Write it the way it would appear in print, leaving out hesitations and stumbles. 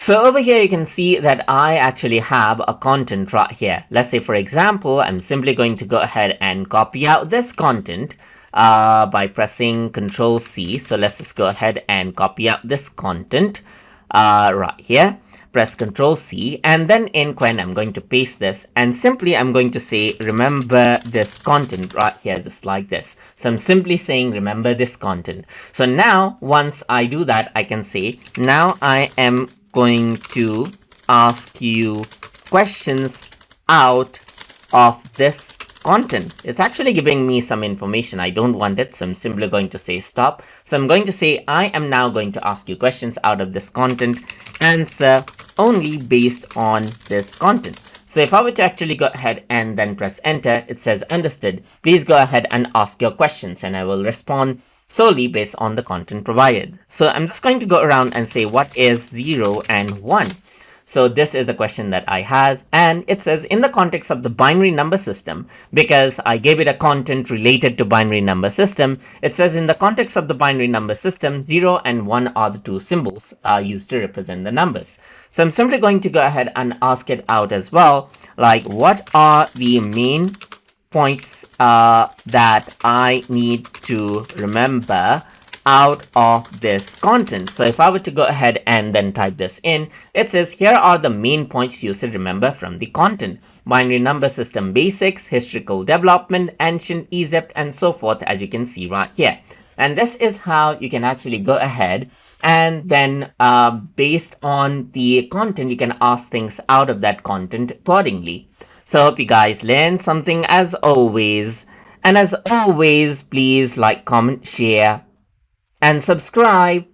So over here, you can see that I actually have a content right here. Let's say, for example, I'm simply going to go ahead and copy out this content by pressing Control C. So let's just go ahead and copy out this content right here. Press Control C, and then in Qwen, I'm going to paste this, and simply I'm going to say, remember this content right here, just like this. So I'm simply saying, remember this content. So now, once I do that, I can say, now I am going to ask you questions out of this content. It's actually giving me some information. I don't want it, so I'm simply going to say stop. So I'm going to say, I am now going to ask you questions out of this content. Answer only based on this content. So if I were to actually go ahead and then press enter, it says understood. Please go ahead and ask your questions and I will respond solely based on the content provided. So I'm just going to go around and say, what is 0 and 1? So this is the question that I had, and it says in the context of the binary number system, because I gave it a content related to binary number system, it says in the context of the binary number system, 0 and 1 are the two symbols used to represent the numbers. So I'm simply going to go ahead and ask it out as well, like what are the main points that I need to remember out of this content. So if I were to go ahead and then type this in, it says here are the main points you should remember from the content: binary number system basics, historical development, ancient Egypt, and so forth, as you can see right here. And this is how you can actually go ahead and then based on the content, you can ask things out of that content accordingly. So I hope you guys learned something as always. And as always, please like, comment, share, and subscribe.